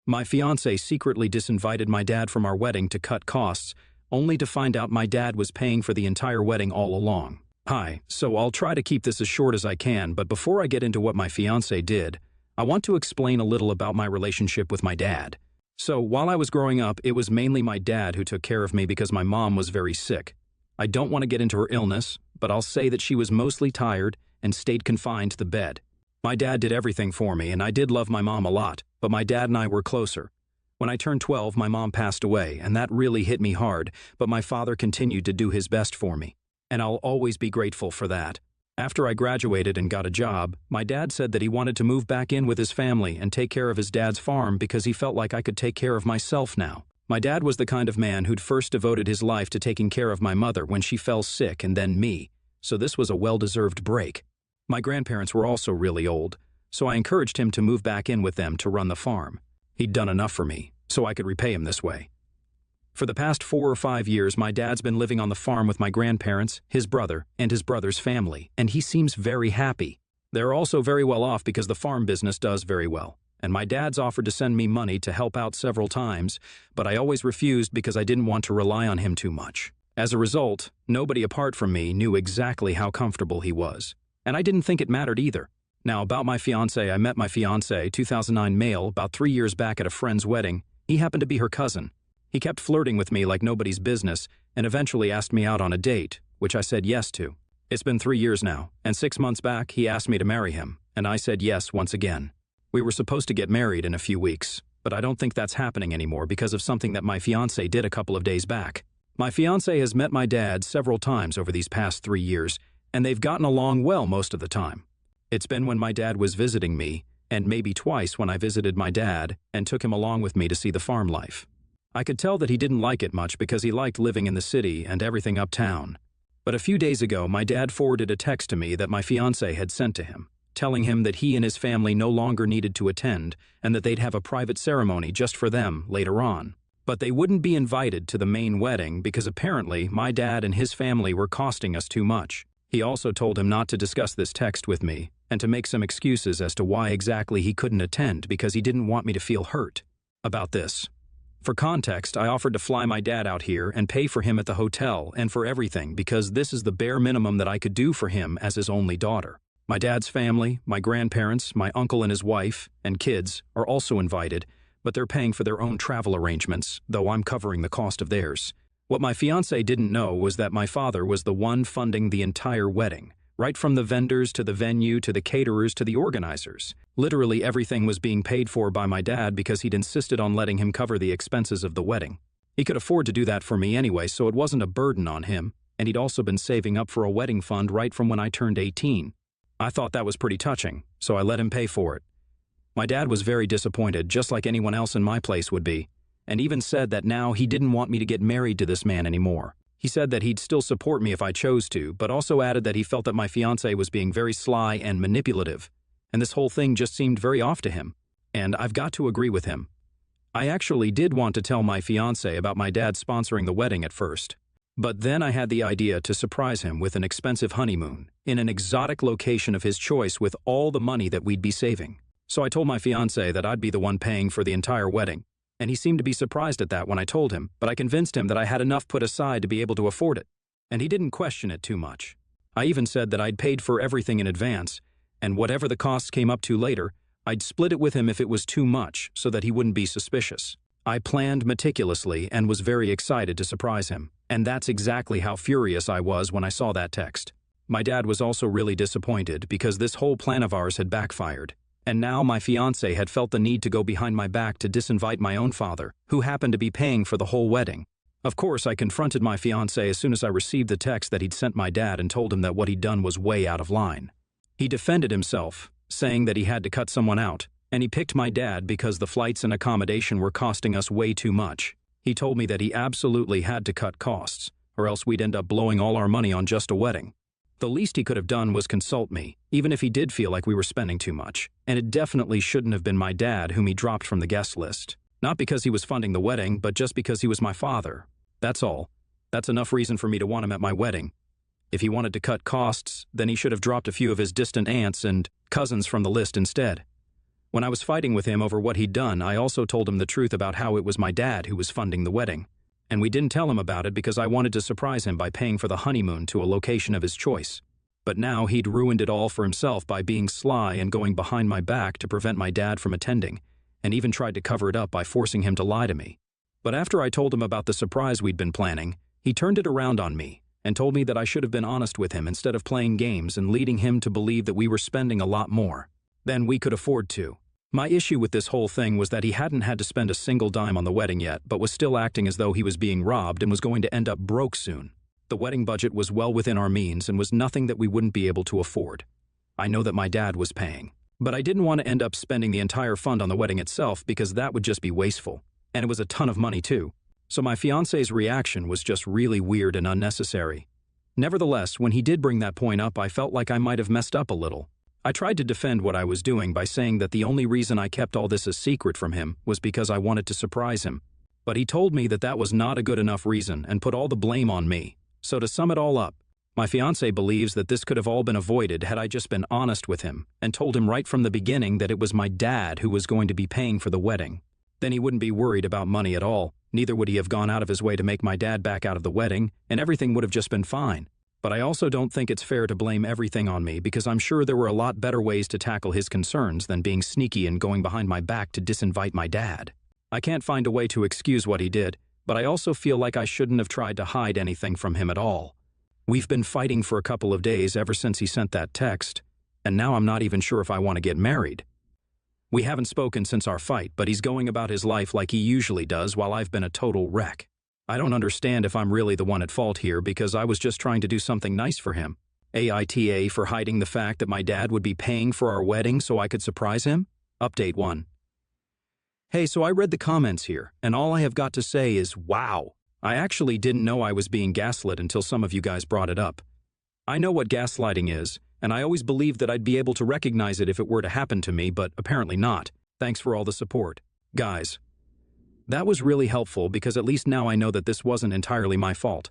My fiancé secretly disinvited my dad from our wedding to cut costs, only to find out my dad was paying for the entire wedding all along. Hi, so I'll try to keep this as short as I can, but before I get into what my fiancé did, I want to explain a little about my relationship with my dad. So, while I was growing up, it was mainly my dad who took care of me because my mom was very sick. I don't want to get into her illness, but I'll say that she was mostly tired and stayed confined to the bed. My dad did everything for me, and I did love my mom a lot, but my dad and I were closer. When I turned 12, my mom passed away, and that really hit me hard, but my father continued to do his best for me, and I'll always be grateful for that. After I graduated and got a job, my dad said that he wanted to move back in with his family and take care of his dad's farm because he felt like I could take care of myself now. My dad was the kind of man who'd first devoted his life to taking care of my mother when she fell sick and then me, so this was a well-deserved break. My grandparents were also really old, so I encouraged him to move back in with them to run the farm. He'd done enough for me, so I could repay him this way. For the past 4 or 5 years, my dad's been living on the farm with my grandparents, his brother, and his brother's family, and he seems very happy. They're also very well off because the farm business does very well, and my dad's offered to send me money to help out several times, but I always refused because I didn't want to rely on him too much. As a result, nobody apart from me knew exactly how comfortable he was, and I didn't think it mattered either. Now, about my fiancé, I met my fiancé, 2009 male, about 3 years back at a friend's wedding. He happened to be her cousin. He kept flirting with me like nobody's business and eventually asked me out on a date, which I said yes to. It's been 3 years now, and 6 months back he asked me to marry him, and I said yes once again. We were supposed to get married in a few weeks, but I don't think that's happening anymore because of something that my fiancé did a couple of days back. My fiancé has met my dad several times over these past 3 years, and they've gotten along well most of the time. It's been when my dad was visiting me, and maybe twice when I visited my dad and took him along with me to see the farm life. I could tell that he didn't like it much because he liked living in the city and everything uptown. But a few days ago, my dad forwarded a text to me that my fiancé had sent to him, telling him that he and his family no longer needed to attend and that they'd have a private ceremony just for them later on. But they wouldn't be invited to the main wedding because apparently my dad and his family were costing us too much. He also told him not to discuss this text with me and to make some excuses as to why exactly he couldn't attend because he didn't want me to feel hurt about this. For context, I offered to fly my dad out here and pay for him at the hotel and for everything because this is the bare minimum that I could do for him as his only daughter. My dad's family, my grandparents, my uncle and his wife, and kids are also invited, but they're paying for their own travel arrangements, though I'm covering the cost of theirs. What my fiancé didn't know was that my father was the one funding the entire wedding, right from the vendors to the venue to the caterers to the organizers. Literally everything was being paid for by my dad because he'd insisted on letting him cover the expenses of the wedding. He could afford to do that for me anyway, so it wasn't a burden on him, and he'd also been saving up for a wedding fund right from when I turned 18. I thought that was pretty touching, so I let him pay for it. My dad was very disappointed, just like anyone else in my place would be, and even said that now he didn't want me to get married to this man anymore. He said that he'd still support me if I chose to, but also added that he felt that my fiancé was being very sly and manipulative, and this whole thing just seemed very off to him. And I've got to agree with him. I actually did want to tell my fiancé about my dad sponsoring the wedding at first, but then I had the idea to surprise him with an expensive honeymoon in an exotic location of his choice with all the money that we'd be saving. So I told my fiancé that I'd be the one paying for the entire wedding, and he seemed to be surprised at that when I told him, but I convinced him that I had enough put aside to be able to afford it, and he didn't question it too much. I even said that I'd paid for everything in advance, and whatever the costs came up to later, I'd split it with him if it was too much so that he wouldn't be suspicious. I planned meticulously and was very excited to surprise him, and that's exactly how furious I was when I saw that text. My dad was also really disappointed because this whole plan of ours had backfired. And now my fiancé had felt the need to go behind my back to disinvite my own father, who happened to be paying for the whole wedding. Of course, I confronted my fiancé as soon as I received the text that he'd sent my dad and told him that what he'd done was way out of line. He defended himself, saying that he had to cut someone out, and he picked my dad because the flights and accommodation were costing us way too much. He told me that he absolutely had to cut costs, or else we'd end up blowing all our money on just a wedding. The least he could have done was consult me, even if he did feel like we were spending too much, and it definitely shouldn't have been my dad whom he dropped from the guest list. Not because he was funding the wedding, but just because he was my father. That's all. That's enough reason for me to want him at my wedding. If he wanted to cut costs, then he should have dropped a few of his distant aunts and cousins from the list instead. When I was fighting with him over what he'd done, I also told him the truth about how it was my dad who was funding the wedding. And we didn't tell him about it because I wanted to surprise him by paying for the honeymoon to a location of his choice. But now he'd ruined it all for himself by being sly and going behind my back to prevent my dad from attending, and even tried to cover it up by forcing him to lie to me. But after I told him about the surprise we'd been planning, he turned it around on me and told me that I should have been honest with him instead of playing games and leading him to believe that we were spending a lot more than we could afford to. My issue with this whole thing was that he hadn't had to spend a single dime on the wedding yet, but was still acting as though he was being robbed and was going to end up broke soon. The wedding budget was well within our means and was nothing that we wouldn't be able to afford. I know that my dad was paying, but I didn't want to end up spending the entire fund on the wedding itself because that would just be wasteful. And it was a ton of money too. So my fiancé's reaction was just really weird and unnecessary. Nevertheless, when he did bring that point up, I felt like I might have messed up a little. I tried to defend what I was doing by saying that the only reason I kept all this a secret from him was because I wanted to surprise him. But he told me that that was not a good enough reason and put all the blame on me. So to sum it all up, my fiancé believes that this could have all been avoided had I just been honest with him and told him right from the beginning that it was my dad who was going to be paying for the wedding. Then he wouldn't be worried about money at all, neither would he have gone out of his way to make my dad back out of the wedding, and everything would have just been fine. But I also don't think it's fair to blame everything on me because I'm sure there were a lot better ways to tackle his concerns than being sneaky and going behind my back to disinvite my dad. I can't find a way to excuse what he did, but I also feel like I shouldn't have tried to hide anything from him at all. We've been fighting for a couple of days ever since he sent that text, and now I'm not even sure if I want to get married. We haven't spoken since our fight, but he's going about his life like he usually does while I've been a total wreck. I don't understand if I'm really the one at fault here because I was just trying to do something nice for him. AITA for hiding the fact that my dad would be paying for our wedding so I could surprise him? Update 1. Hey, so I read the comments here, and all I have got to say is, wow. I actually didn't know I was being gaslit until some of you guys brought it up. I know what gaslighting is, and I always believed that I'd be able to recognize it if it were to happen to me, but apparently not. Thanks for all the support. Guys, that was really helpful because at least now I know that this wasn't entirely my fault.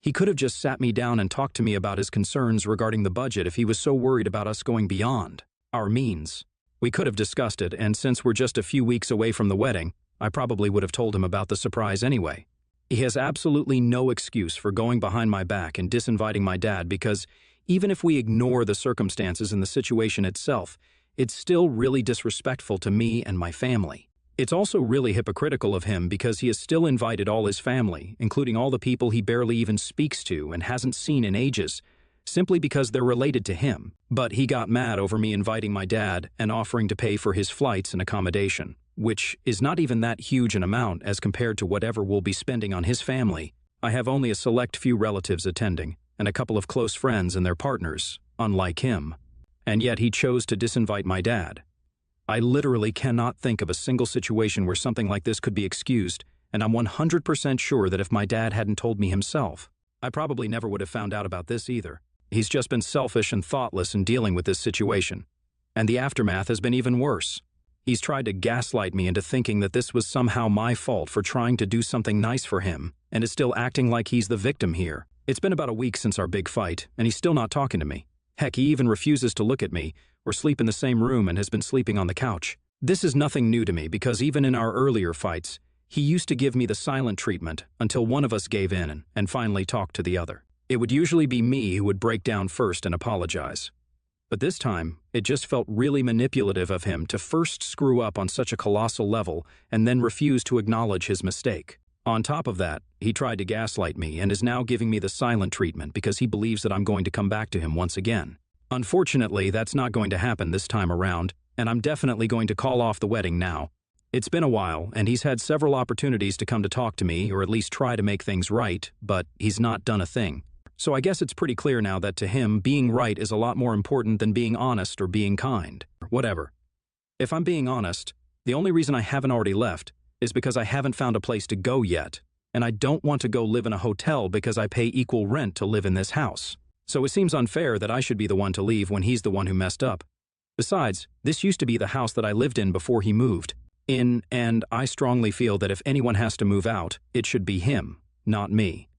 He could have just sat me down and talked to me about his concerns regarding the budget if he was so worried about us going beyond our means. We could have discussed it, and since we're just a few weeks away from the wedding, I probably would have told him about the surprise anyway. He has absolutely no excuse for going behind my back and disinviting my dad because even if we ignore the circumstances and the situation itself, it's still really disrespectful to me and my family. It's also really hypocritical of him because he has still invited all his family, including all the people he barely even speaks to and hasn't seen in ages, simply because they're related to him. But he got mad over me inviting my dad and offering to pay for his flights and accommodation, which is not even that huge an amount as compared to whatever we'll be spending on his family. I have only a select few relatives attending, and a couple of close friends and their partners, unlike him. And yet he chose to disinvite my dad. I literally cannot think of a single situation where something like this could be excused, and I'm 100% sure that if my dad hadn't told me himself, I probably never would have found out about this either. He's just been selfish and thoughtless in dealing with this situation. And the aftermath has been even worse. He's tried to gaslight me into thinking that this was somehow my fault for trying to do something nice for him, and is still acting like he's the victim here. It's been about a week since our big fight, and he's still not talking to me. Heck, he even refuses to look at me or sleep in the same room and has been sleeping on the couch. This is nothing new to me because even in our earlier fights, he used to give me the silent treatment until one of us gave in and finally talked to the other. It would usually be me who would break down first and apologize. But this time, it just felt really manipulative of him to first screw up on such a colossal level and then refuse to acknowledge his mistake. On top of that, he tried to gaslight me and is now giving me the silent treatment because he believes that I'm going to come back to him once again. Unfortunately, that's not going to happen this time around, and I'm definitely going to call off the wedding now. It's been a while, and he's had several opportunities to come to talk to me or at least try to make things right, but he's not done a thing. So I guess it's pretty clear now that to him, being right is a lot more important than being honest or being kind. Whatever. If I'm being honest, the only reason I haven't already left is because I haven't found a place to go yet, and I don't want to go live in a hotel because I pay equal rent to live in this house. So it seems unfair that I should be the one to leave when he's the one who messed up. Besides, this used to be the house that I lived in before he moved in, and I strongly feel that if anyone has to move out, it should be him, not me.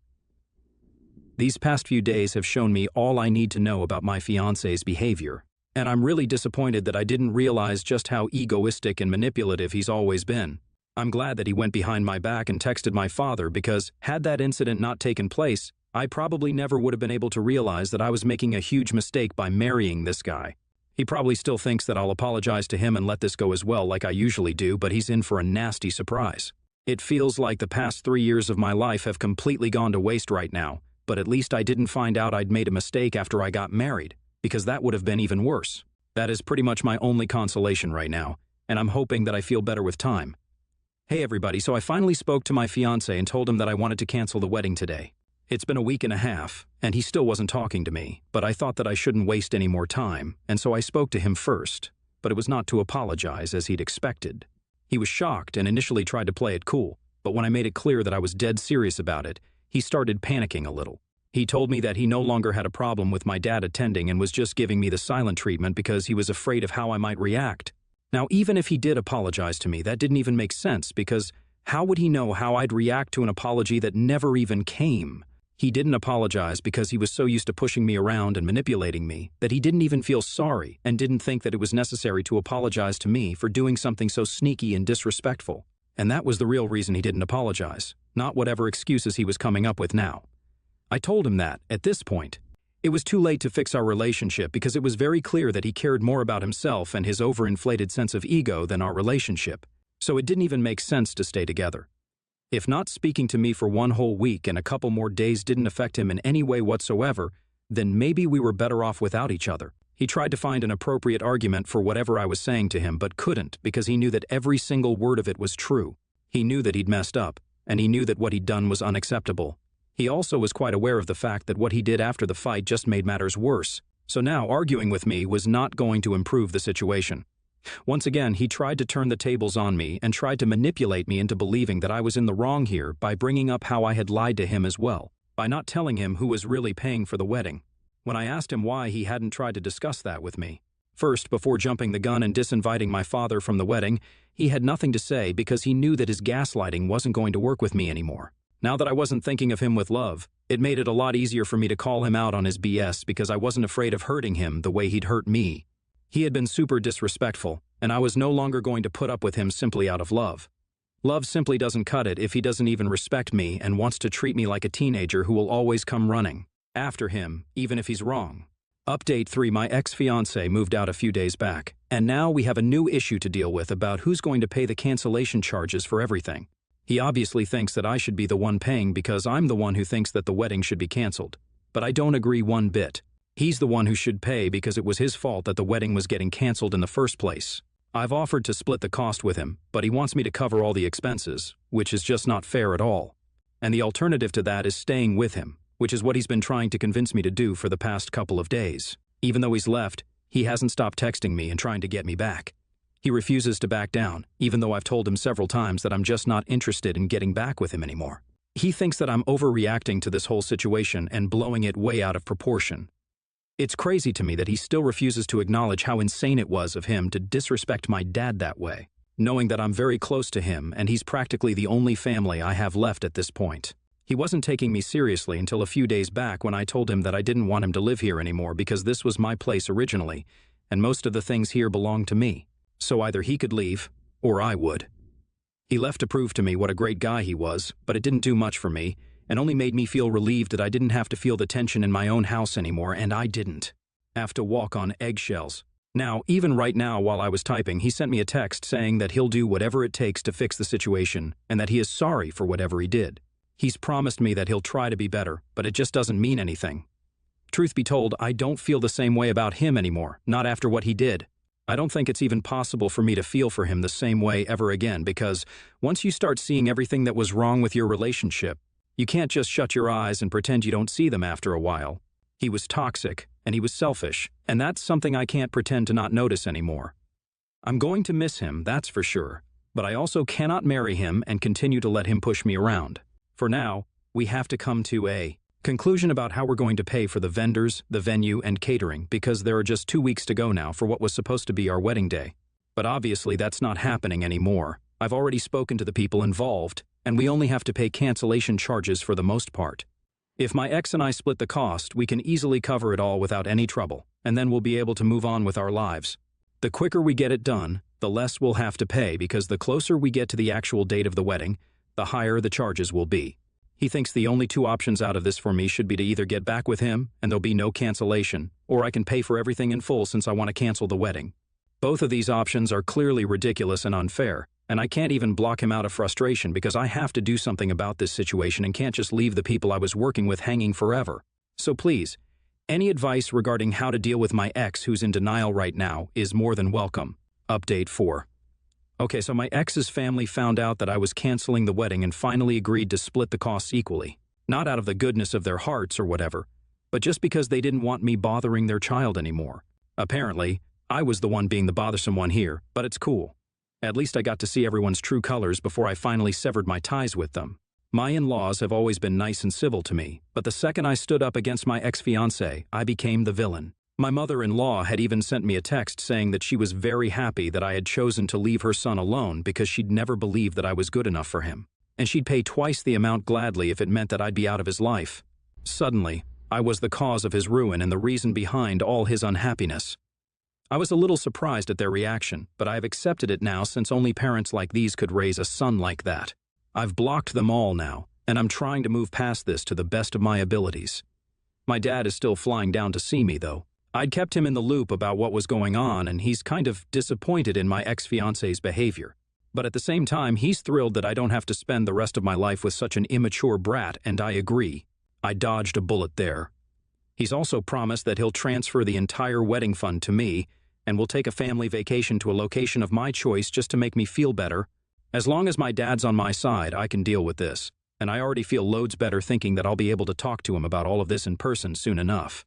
These past few days have shown me all I need to know about my fiancé's behavior, And I'm really disappointed that I didn't realize just how egoistic and manipulative he's always been. I'm glad that he went behind my back and texted my father because, had that incident not taken place, I probably never would have been able to realize that I was making a huge mistake by marrying this guy. He probably still thinks that I'll apologize to him and let this go as well like I usually do, but he's in for a nasty surprise. It feels like the past 3 years of my life have completely gone to waste right now, but at least I didn't find out I'd made a mistake after I got married, because that would have been even worse. That is pretty much my only consolation right now, and I'm hoping that I feel better with time. Hey everybody, so I finally spoke to my fiancé and told him that I wanted to cancel the wedding today. It's been a week and a half, and he still wasn't talking to me, but I thought that I shouldn't waste any more time, and so I spoke to him first, but it was not to apologize as he'd expected. He was shocked and initially tried to play it cool, but when I made it clear that I was dead serious about it, he started panicking a little. He told me that he no longer had a problem with my dad attending and was just giving me the silent treatment because he was afraid of how I might react. Now, even if he did apologize to me, that didn't even make sense because how would he know how I'd react to an apology that never even came? He didn't apologize because he was so used to pushing me around and manipulating me that he didn't even feel sorry and didn't think that it was necessary to apologize to me for doing something so sneaky and disrespectful. And that was the real reason he didn't apologize, not whatever excuses he was coming up with now. I told him that, at this point, it was too late to fix our relationship because it was very clear that he cared more about himself and his overinflated sense of ego than our relationship, so it didn't even make sense to stay together. If not speaking to me for 1 whole week and a couple more days didn't affect him in any way whatsoever, then maybe we were better off without each other. He tried to find an appropriate argument for whatever I was saying to him but couldn't because he knew that every single word of it was true. He knew that he'd messed up, and he knew that what he'd done was unacceptable. He also was quite aware of the fact that what he did after the fight just made matters worse, so now arguing with me was not going to improve the situation. Once again, he tried to turn the tables on me and tried to manipulate me into believing that I was in the wrong here by bringing up how I had lied to him as well, by not telling him who was really paying for the wedding. When I asked him why he hadn't tried to discuss that with me. First, before jumping the gun and disinviting my father from the wedding, he had nothing to say because he knew that his gaslighting wasn't going to work with me anymore. Now that I wasn't thinking of him with love, it made it a lot easier for me to call him out on his BS because I wasn't afraid of hurting him the way he'd hurt me. He had been super disrespectful, and I was no longer going to put up with him simply out of love. Love simply doesn't cut it if he doesn't even respect me and wants to treat me like a teenager who will always come running after him, even if he's wrong. Update 3: my ex-fiancé moved out a few days back, and now we have a new issue to deal with about who's going to pay the cancellation charges for everything. He obviously thinks that I should be the one paying because I'm the one who thinks that the wedding should be canceled. But I don't agree one bit. He's the one who should pay because it was his fault that the wedding was getting canceled in the first place. I've offered to split the cost with him, but he wants me to cover all the expenses, which is just not fair at all. And the alternative to that is staying with him, which is what he's been trying to convince me to do for the past couple of days. Even though he's left, he hasn't stopped texting me and trying to get me back. He refuses to back down, even though I've told him several times that I'm just not interested in getting back with him anymore. He thinks that I'm overreacting to this whole situation and blowing it way out of proportion. It's crazy to me that he still refuses to acknowledge how insane it was of him to disrespect my dad that way, knowing that I'm very close to him and he's practically the only family I have left at this point. He wasn't taking me seriously until a few days back when I told him that I didn't want him to live here anymore because this was my place originally, and most of the things here belonged to me. So either he could leave, or I would. He left to prove to me what a great guy he was, but it didn't do much for me, and only made me feel relieved that I didn't have to feel the tension in my own house anymore, and I didn't have to walk on eggshells. Now, even right now while I was typing, he sent me a text saying that he'll do whatever it takes to fix the situation, and that he is sorry for whatever he did. He's promised me that he'll try to be better, but it just doesn't mean anything. Truth be told, I don't feel the same way about him anymore, not after what he did. I don't think it's even possible for me to feel for him the same way ever again because once you start seeing everything that was wrong with your relationship, you can't just shut your eyes and pretend you don't see them after a while. He was toxic, and he was selfish, and that's something I can't pretend to not notice anymore. I'm going to miss him, that's for sure, but I also cannot marry him and continue to let him push me around. For now, we have to come to a conclusion about how we're going to pay for the vendors, the venue, and catering because there are just 2 weeks to go now for what was supposed to be our wedding day. But obviously that's not happening anymore. I've already spoken to the people involved, and we only have to pay cancellation charges for the most part. If my ex and I split the cost, we can easily cover it all without any trouble, and then we'll be able to move on with our lives. The quicker we get it done, the less we'll have to pay because the closer we get to the actual date of the wedding, the higher the charges will be. He thinks the only two options out of this for me should be to either get back with him and there'll be no cancellation, or I can pay for everything in full since I want to cancel the wedding. Both of these options are clearly ridiculous and unfair, and I can't even block him out of frustration because I have to do something about this situation and can't just leave the people I was working with hanging forever. So please, any advice regarding how to deal with my ex who's in denial right now is more than welcome. Update 4. Okay, so my ex's family found out that I was canceling the wedding and finally agreed to split the costs equally. Not out of the goodness of their hearts or whatever, but just because they didn't want me bothering their child anymore. Apparently, I was the one being the bothersome one here, but it's cool. At least I got to see everyone's true colors before I finally severed my ties with them. My in-laws have always been nice and civil to me, but the second I stood up against my ex-fiancé, I became the villain. My mother-in-law had even sent me a text saying that she was very happy that I had chosen to leave her son alone because she'd never believed that I was good enough for him, and she'd pay twice the amount gladly if it meant that I'd be out of his life. Suddenly, I was the cause of his ruin and the reason behind all his unhappiness. I was a little surprised at their reaction, but I've accepted it now since only parents like these could raise a son like that. I've blocked them all now, and I'm trying to move past this to the best of my abilities. My dad is still flying down to see me, though. I'd kept him in the loop about what was going on, and he's kind of disappointed in my ex-fiancé's behavior. But at the same time, he's thrilled that I don't have to spend the rest of my life with such an immature brat, and I agree. I dodged a bullet there. He's also promised that he'll transfer the entire wedding fund to me, and we'll take a family vacation to a location of my choice just to make me feel better. As long as my dad's on my side, I can deal with this, and I already feel loads better thinking that I'll be able to talk to him about all of this in person soon enough.